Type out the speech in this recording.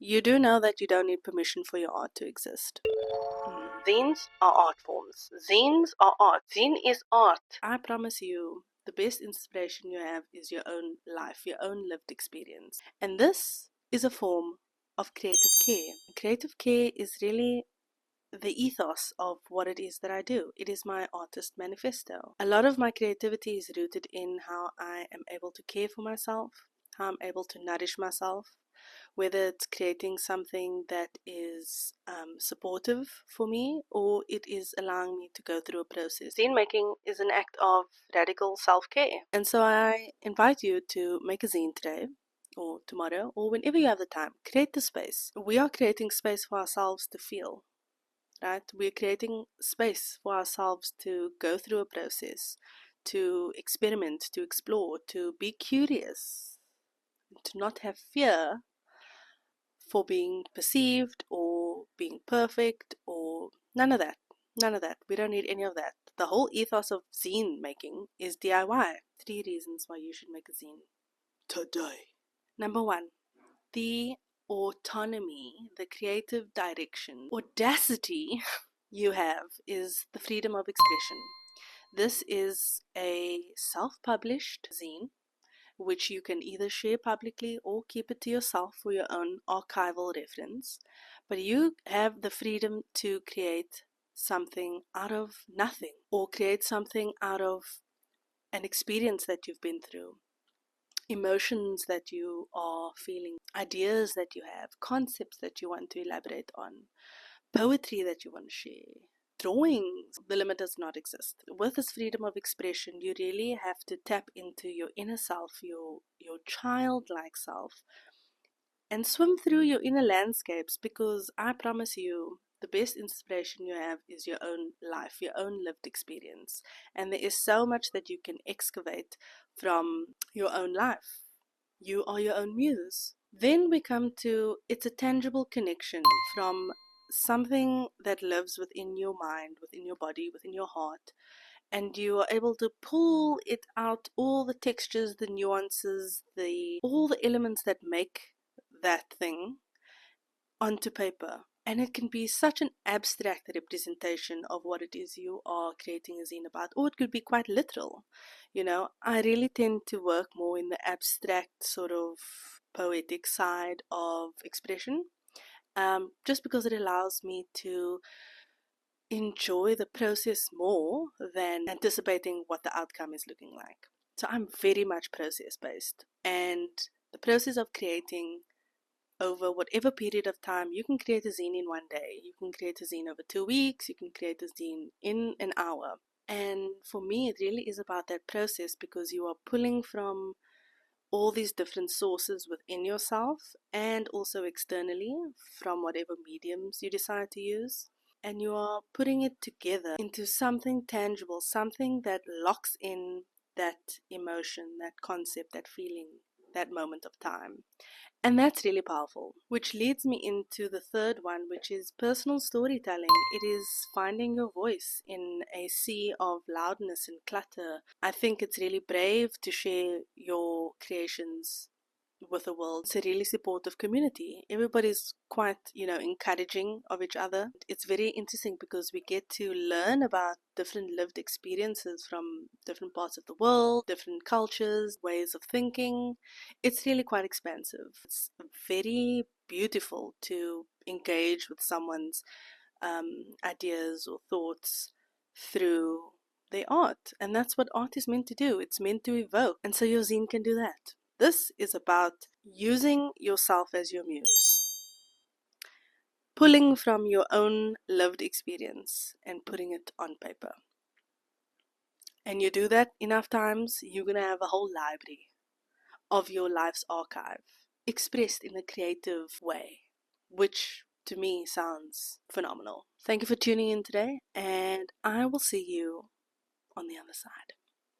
You do know that you don't need permission for your art to exist. Zines are art forms. Zines are art. Zine is art. I promise you, the best inspiration you have is your own life, your own lived experience. And this is a form of creative care. Creative care is really the ethos of what it is that I do. It is my artist manifesto. A lot of my creativity is rooted in how I am able to care for myself, how I'm able to nourish myself, whether it's creating something that is supportive for me or it is allowing me to go through a process. Zine making is an act of radical self-care. And so I invite you to make a zine today or tomorrow or whenever you have the time. Create the space. We are creating space for ourselves to feel. Right? We're creating space for ourselves to go through a process, to experiment, to explore, to be curious, to not have fear for being perceived or being perfect or none of that. None of that. We don't need any of that. The whole ethos of zine making is DIY. 3 reasons why you should make a zine today. Number 1, the autonomy, the creative direction, audacity you have is the freedom of expression. This is a self-published zine which you can either share publicly or keep it to yourself for your own archival reference. But you have the freedom to create something out of nothing or create something out of an experience that you've been through, emotions that you are feeling, ideas that you have, concepts that you want to elaborate on, poetry that you want to share, drawings. The limit does not exist. With this freedom of expression, you really have to tap into your inner self, your childlike self, and swim through your inner landscapes, because I promise you, the best inspiration you have is your own life, your own lived experience. And there is so much that you can excavate from your own life. You are your own muse. Then we come to, it's a tangible connection from something that lives within your mind, within your body, within your heart, and you are able to pull it out, all the textures, the nuances, all the elements that make that thing onto paper. And it can be such an abstract representation of what it is you are creating a zine about, or it could be quite literal. You know, I really tend to work more in the abstract sort of poetic side of expression, just because it allows me to enjoy the process more than anticipating what the outcome is looking like. So I'm very much process based, and the process of creating over whatever period of time. You can create a zine in one day, you can create a zine over 2 weeks, you can create a zine in an hour. And for me, it really is about that process, because you are pulling from all these different sources within yourself and also externally from whatever mediums you decide to use. And you are putting it together into something tangible, something that locks in that emotion, that concept, that feeling, that moment of time. And that's really powerful, which leads me into the third one, which is personal storytelling. It is finding your voice in a sea of loudness and clutter. I think it's really brave to share your creations with the world. It's a really supportive community. Everybody's quite, encouraging of each other. It's very interesting because we get to learn about different lived experiences from different parts of the world, different cultures, ways of thinking. It's really quite expansive. It's very beautiful to engage with someone's ideas or thoughts through their art. And that's what art is meant to do. It's meant to evoke. And so your zine can do that. This is about using yourself as your muse, pulling from your own lived experience and putting it on paper. And you do that enough times, you're going to have a whole library of your life's archive expressed in a creative way, which to me sounds phenomenal. Thank you for tuning in today, and I will see you on the other side.